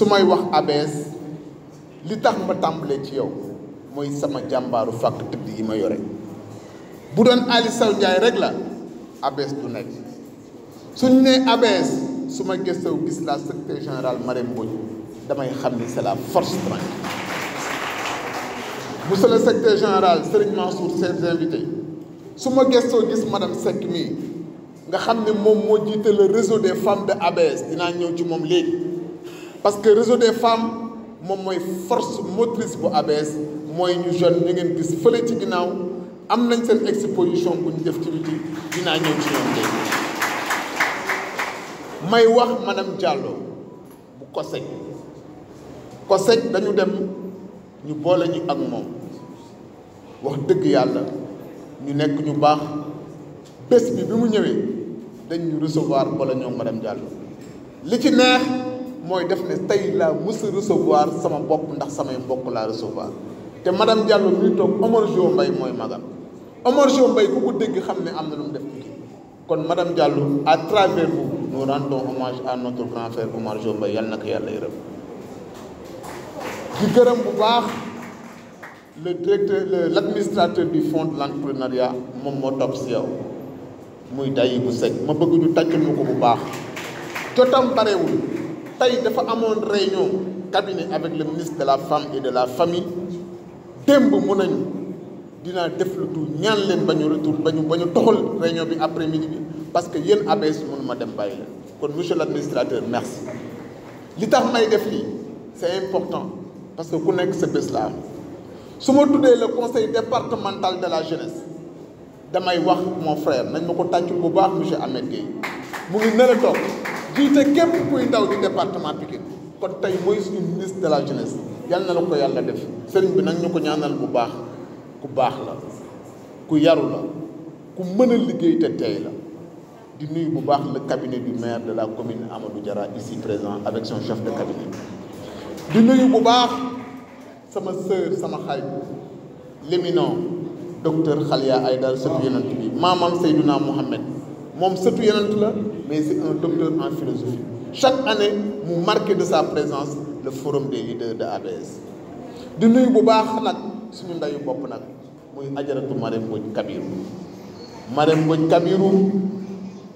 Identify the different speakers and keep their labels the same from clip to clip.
Speaker 1: su may wax ABS li tax ma tàmbalee ci yow mooy sama jàmbaaru fàkk tëdd yi ma yore bu doon Ali Sow Ndiaye rek la ABS du nekk suñ nee ABS su ma gëstoo gis la secrétaire générale Marème Mbodj damay xam ni c'est la force tranquille. Monsieur le secrétaire général Serigne Mansour, chers invités su ma gëstoo gis madame Seck mii nga xam ne moom moo jiite le réseau des femmes de ABS dinaa ñëw ci moom léegi parce que réseau des femmes moom mooy force motrice bu ABS mooy ñu jeune ñu ngeen gis fële ci ginnaaw am nañ seen exposition bu ñu def ci biti dinaa ñëw ci ñoom léegi. may wax madame Diallo bu COSEC dañu dem ñu boole ñu ak moom wax dëgg yàlla ñu nekk ñu baax bés bi mu ñëwee dañ ñu recevoir boole ñoom madame Diallo li ci neex mooy def ne tey laa mës a recevoir sama bopp ndax samay mbokk laa recevoir te madame Diallo mi toog Omar Jo Mbaye mooy magam Omar Jo Mbaye ku ko dégg xam ne am na lu mu def kii kon madame Diallo à travers vous nous rendons hommage à notre grand frère Omar Jo Mbaye yàlla na ko yàlla yërëm di gërëm bu baax le directeur l'administrateur du fonds de l'entrepreneuriat moom moo topp si yow muy dayi bu Seck ma bëgg ñu tàccul ma ko bu baax jotam barewul tey dafa amoon réunion cabinet avec le ministre de la femme et de la famille démb mun nañu dinaa def lu tout ñaan leen ba ñu retour ba ñu toxal réunion bi après midi bi parce que yéen ABS mënu ma dem bàyyi leen kon monsieur l'administrateur merci li tax may def lii c'est important parce que ku nekk sa bés la am su ma tuddee le conseil départemental de la jeunesse damay wax mon frère nañ ma ko tàccul bu baax monsieur Ahmed Gueye mu ngi ne la toog jiite képp kuy ndaw di département Pikine kon tey mooy suñu ministre de la jeunesse yàlla na la ko yàlla def sëriñ bi nag ñu ko ñaanal bu baax ku baax la ku yaru la ku mën a liggéey te tey la di nuyu bu baax le cabinet du maire de la commune Amadou Diarra ici présent avec son chef de cabinet di nuyu bu baax sama sœur sama xarit l'éminent docteur Khalia Aïdara sëtu yonent bi maamam Seydouna Mohamed moom sëtu yonent la mais c'est un docteur en philosophie chaque année mu marqué de sa présence le forum des leaders de ABS di nuyu bu baax nag suñu ndayu bopp nag muy ajaratu Marème Mbodj Kabiru Marème Mbodj Kabiru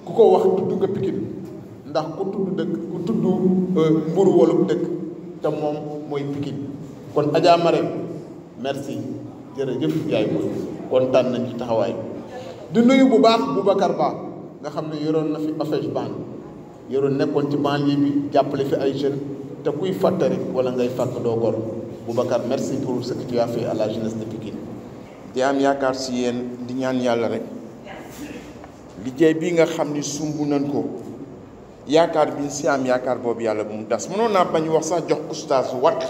Speaker 1: ku ko wax tudd nga Pikine ndax ku tudd dëkk ku tudd mburu wolu dëkk te moom mooy Pikine kon Adja Marème merci jërëjëf yaay booy kontaan nañ ci taxawaay di nuyu bu baax Boubacar Ba nga xam ne yoroon na fi AFEJBAN yoroon nekkoon ci banlieue bi jàppale fi ay jeunes te kuy fàtte rek wala ngay fàkk doo gor Boubacar merci pour ce que tu as fait à la jeunesse de Pikine.
Speaker 2: di am yaakaar si yéen di ñaan yàlla rek liggéey bi nga xam ni sumb nañ ko yaakaar bi si am yaakaar boobu yàlla bu mu das mënoon naa bañ wax sax jox oustaz Wat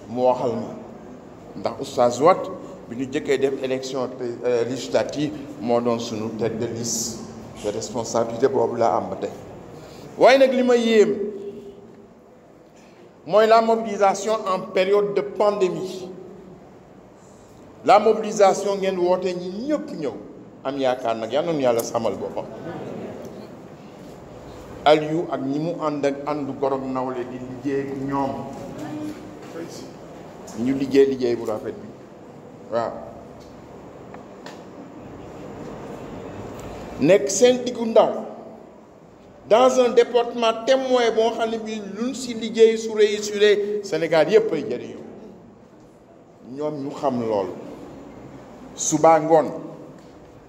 Speaker 2: mu waxal ma ndax oustaz Wat bi ñu jëkkee def élection législative moo doon sunu tête de liste de responsabilité boobu laa am ba tey waaye nag li ma yéem mooy la mobilisation en période de pandémie la mobilisation ngeen woote ñi ñëpp ñëw am yaakaar nag yal na nu yàlla sàmmal boppam Aliou ak ñi mu ànd ak àndu gorog nawle di liggéey ak ñoom ñu liggéey bu rafet bi waaw nekk seen diggu ndaw dans un département témoin boo xam ne bi luñ si liggéey su réussir Sénégal yépp ay jëriñoo ñoom ñu xam lool suba ngoon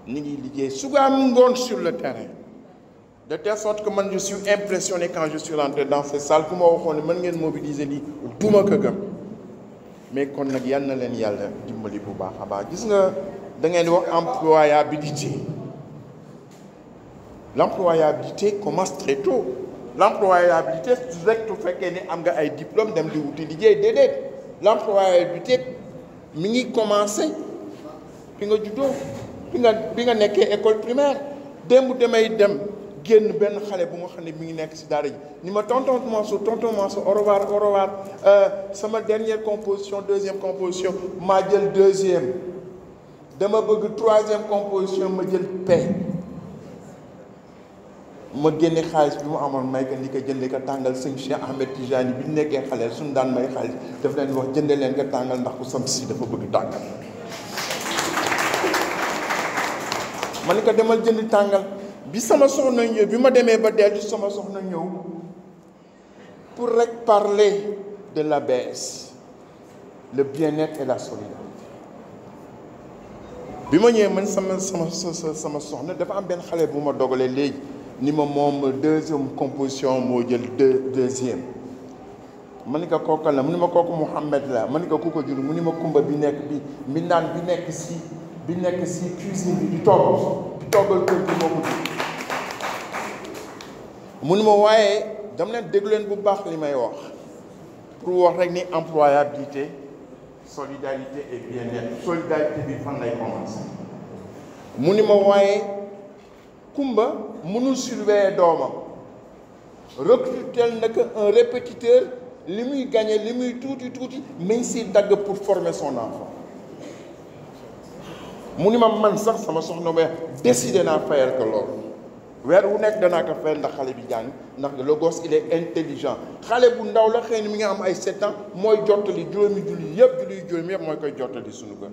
Speaker 2: ñu ngi liggéey suba ngoon sur le terrain de telle sorte que man je suis impressionné quand je suis rentré dans ces salles ku ma waxoon ne mën ngeen mobiliser lii duma ko gëm mais kon nag yal na leen yàlla dimbali bu baax a baax gis nga da ngeen di wax employabilité l'employabilité commence très tôt l'employabilité rek tu fekkee ni am nga ay diplôme dem di wuti liggéey déedéet l'employabilité mi ngi commencé bi nga juddoo bi nga nekkee école primaire démb damay dem génn benn xale bu nga xam ne mi ngi nekk si daara ji ni ma tonton Mansour au revoir sama dernière composition deuxième composition maa jël deuxième dama bëgg troisième composition ma jël paix ma génne xaalis bi mu amoon may ko ni ko jëndee ko tàngal sëñ Cheikh Ahmed Tijani bi ñu nekkee xale suñu daan may xaalis daf leen wax jëndee leen ko tàngal ndax ku sant si dafa bëgg tàngal. ma ni ko demal jënd tàngal bi sama soxna ñëw bi ma demee ba dellu sama soxna ñëw pour rek parler de l'ABS, le bien-être et la solidarité. bi ma ñëwee man sama soxna dafa am benn xale bu ma dogalee léegi ni ma moom deuxième composition moo jël deuxième ma ni ko kooku la mu ni ma kooku Mouhamed la ma ni ko ku ko jur mu ni ma kumba bi nekk bi mbindaan bi nekk si cuisine bi di toggal kër gi moo ko jur mu ni ma waaye dama leen déglu leen bu baax li may wax pour wax rek ni employabilité solidarité et bien-être solidarité bi fan lay commencer mu ni ma waaye kumba mënul surveiller doomam recruter nag un répétiteur li muy gagné li muy tuuti mais si dagg pour former son enfant mu ni ma man sax sama soxna ba décidé naa fayal ko loolu weer wu nekk danaa ko fayal ndax xale bi jàng ndax le gosse il est intelligent xale bu ndaw la xëy na mi ngi am ay 7 ans mooy jottali juróomi julli yëpp mooy koy jottali suñu kër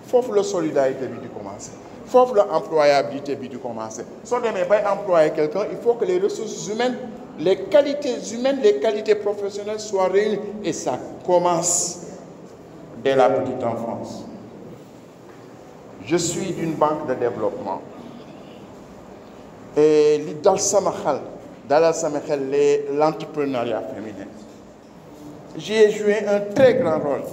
Speaker 2: foofu la solidarité bi di commencer foofu la employabilité bi di commencer soo demee bay employer quelqu'un il faut que les ressources humaines les qualités professionnelles soient réunies et ça commence dès la petite enfance. Je suis d'une banque de développement et li dal sama xel l'entrepreneuriat féminin. J'ai joué un très grand rôle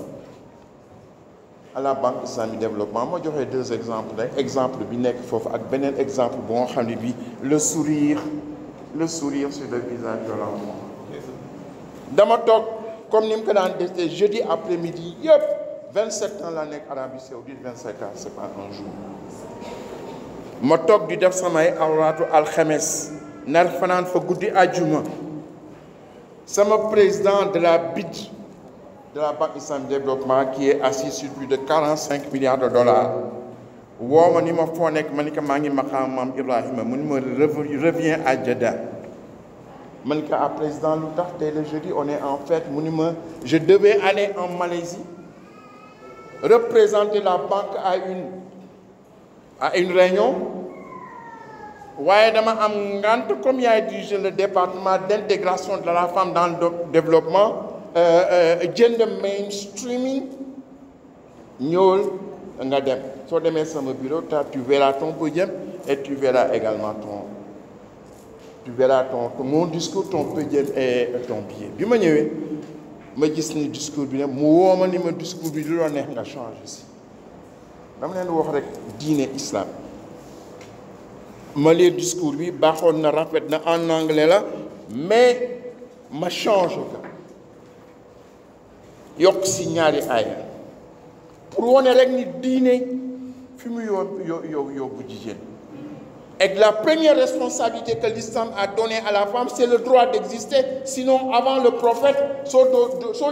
Speaker 2: à la Banque Islamique Développement. Moi, j'aurais 2 exemples. Exemple bi nekk foofu ak beneen exemple bu nga xam ne bi le sourire sur le visage de l'enfant. dama toog comme ni mu ko daan defee jeudi après-midi yëpp 27 ans la nekk Arabie Saoudite 25 ans c'est pas un jour. ma toog di def samay awraatu alxames nar fanaan fa guddi àjjuma sama président de la BID de la Banque Islamique de Développement qui est assis sur plus de 45 milliards de dollars woo ma ni ma foo nekk ma ni ko maa ngi maqaam maam Ibrahima mu ni ma reviens à Jeddah ma ni ko à président lu tax tey le jeudi on est en fête mu ni ma je devais aller en Malaisie représenter la banque à une réunion waaye dama am ngant comme yaay dirigé le département d'intégration de la femme dans le développement gender mainstreaming ñëwal nga dem soo demee sama bureau tu verras ton podium et tu verras également mon discours ton podium et ton billet bi ma ñëwee ma gis ni discours bi ne mu woo ma ni ma discours bi lu la neex nga changer si dama leen wax rek diine islam ma lire discours bi baaxoon na rafet na en anglais la mais ma change ko yokk si ñaari aaya pour wone rek ni diine fi mu yóbbu jigéen et la première responsabilité que l'islam a donnée à la femme c'est le droit d'exister sinon avant le prophète soo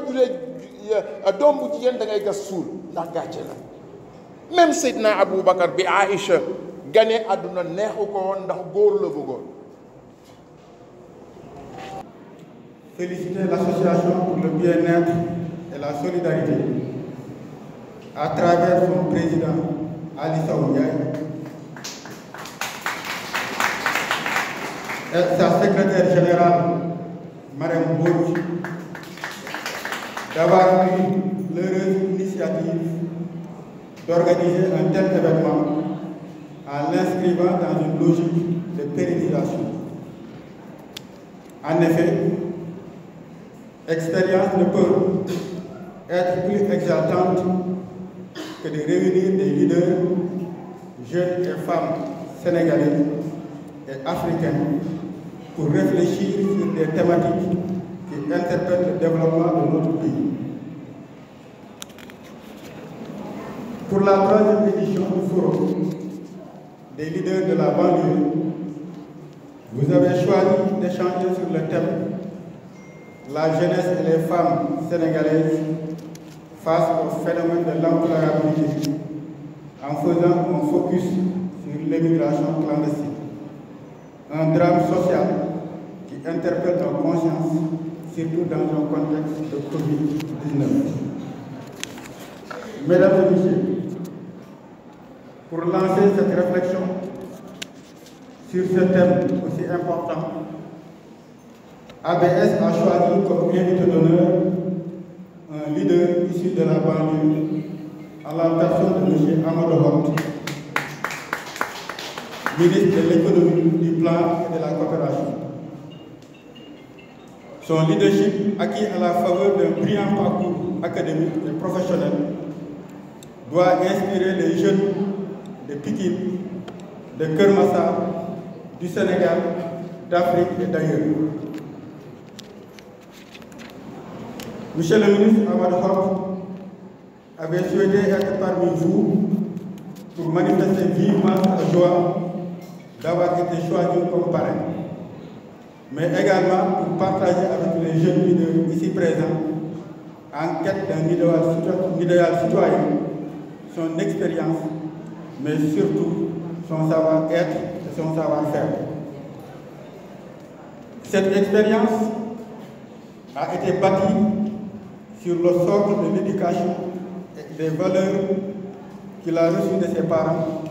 Speaker 2: juree doom bu jigéen da ngay gas suul ndax gàcce la même Seydina Aboubacar bi Aïcha gane àdduna neexu ko woon ndax góor la bëggoon.
Speaker 3: Féliciter l'association pour le bien-être et la solidarité à travers son président Ali Sow Ndiaye et sa secrétaire générale Marème Mbodj d'avoir pris l'heureuse initiative d'organiser un tel événement en l'inscrivant dans une logique de pérennisation. En effet, expérience ne peut être plus exaltante que de réunir des leaders, jeunes et femmes sénégalaises et africaines pour réfléchir sur des thématiques qui interpellent le développement de notre pays. Pour la 3e édition du forum des leaders de la banlieue, vous avez choisi d'échanger sur le thème la jeunesse et les femmes sénégalaises face au phénomène de l'employabilité en faisant un focus sur l'immigration clandestine. un drame social qui interpelle nos consciences, surtout dans un contexte de Covid-19. Mesdames et messieurs, pour lancer cette réflexion sur ce thème aussi important, ABS a choisi comme invité d'honneur un leader issu de la banlieue, à la personne de M. Amadou Hott, ministre de l'économie, du plan et de la coopération. Son leadership, acquis à la faveur d'un brillant parcours académique et professionnel, doit inspirer les jeunes de Pikine, de Keur Massar, du Sénégal, d'Afrique et d'ailleurs. Monsieur le ministre Amadou Hott avait souhaité être parmi vous pour manifester vivement sa joie d'avoir été choisi comme parrain, mais également pour partager avec les jeunes leaders ici présents, en quête d'un idéal citoyen, son expérience, mais surtout son savoir-être et son savoir-faire. Cette expérience a été bâtie sur le socle de l'éducation et des valeurs qu'il a reçues de ses parents,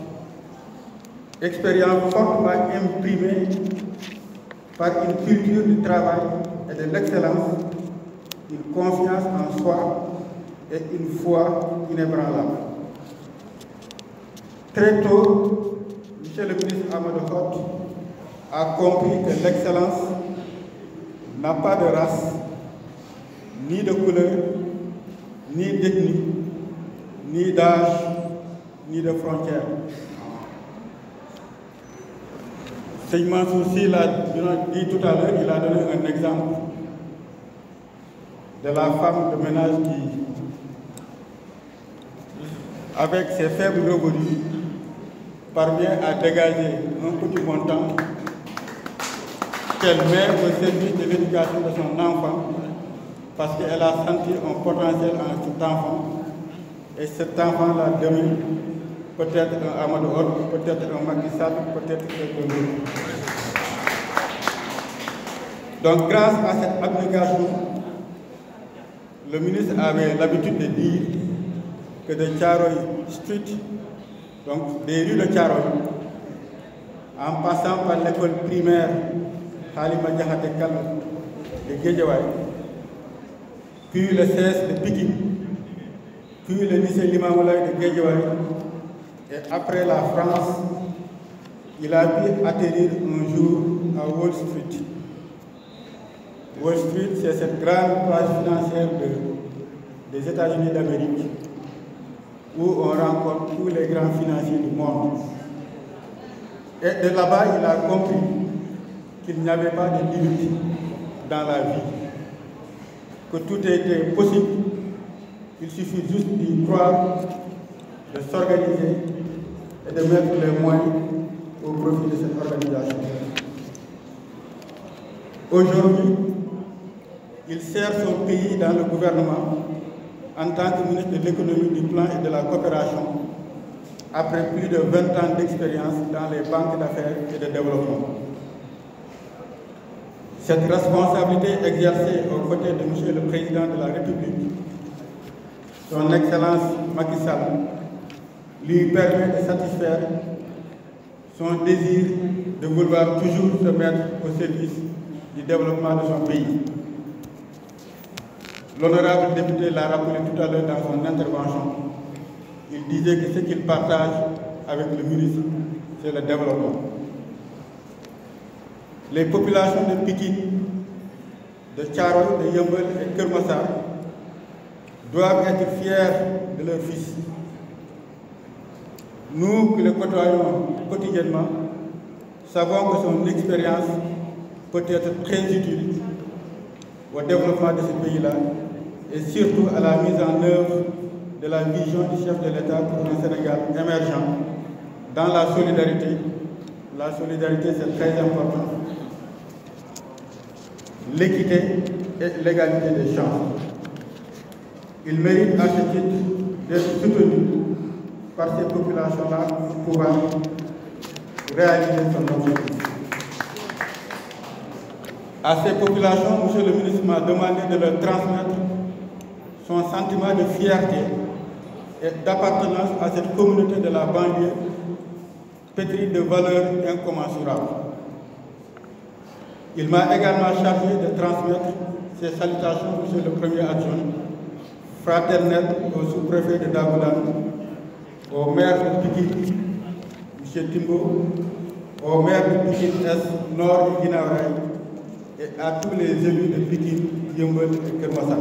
Speaker 3: expérience fortement imprimée par une culture du travail et de l'excellence, une confiance en soi et une foi inébranlable. Très tôt, M. le ministre Amadou Hott a compris que l'excellence n'a pas de race, ni de couleur, ni d'ethnie, ni d'âge, ni de frontières. Seigneur Mansour Sy l'a dit tout à l'heure, il a donné un exemple de la femme de ménage qui, avec ses faibles revenus, parvient à dégager un petit montant qu'elle met au service de l'éducation de son enfant parce qu'elle a senti un potentiel en cet enfant. Et cet enfant-là, demain, peut-être un Amadou Hott, peut-être un Macky Sall, peut-être quelqu'un d'autre. Donc, grâce à cette abnégation, le ministre avait l'habitude de dire que de Thiaroye Street, donc des rues de Thiaroye, en passant par l'école primaire Halima Diakhaté Kane de Guédiawaye, puis le CS de Pikine, puis le lycée Limamoulaye de Guédiawaye, et après la France, il a pu atterrir un jour à Wall Street. Wall Street, c'est cette grande place financière des États-Unis d'Amérique, où on rencontre tous les grands financiers du monde. Et de là-bas, il a compris qu'il n'y avait pas de limite dans la vie, que tout était possible. Il suffit juste d'y croire, de s'organiser et de mettre les moyens au profit de cette organisation. Aujourd'hui, il sert son pays dans le gouvernement en tant que ministre de l'économie, du plan et de la coopération, après plus de 20 ans d'expérience dans les banques d'affaires et de développement. Cette responsabilité exercée aux côtés de M. le Président de la République, son Excellence Macky Sall, lui permet de satisfaire son désir de vouloir toujours se mettre au service du développement de son pays. L'honorable député l'a rappelé tout à l'heure dans son intervention. Il disait que ce qu'il partage avec le ministre, c'est le développement. Les populations de Pikine, de Thiaroye, de Yeumbeul et Keur Massar doivent être fiers de leur fils. Nous qui le côtoyons quotidiennement, savons que son expérience peut être très utile au développement de ce pays-là et surtout à la mise en œuvre de la vision du chef de l'État pour un Sénégal émergent dans la solidarité. La solidarité, c'est très important. L'équité et l'égalité des chances. Il mérite à ce titre d'être soutenu par ces populations-là pour pouvoir réaliser son objectif. À ces populations, monsieur le ministre m'a demandé de leur transmettre son sentiment de fierté et d'appartenance à cette communauté de la banlieue pétrie de valeurs incommensurables. Il m'a également chargé de transmettre ses salutations, monsieur le Premier adjoint, fraternelles au sous-préfet de Dagoulane, au maire de Pikine, M. Timbo, au maire de Pikine Est, Nord et Guinaw Rail, et à tous les élus de Pikine, Yeumbeul et Keur Massar.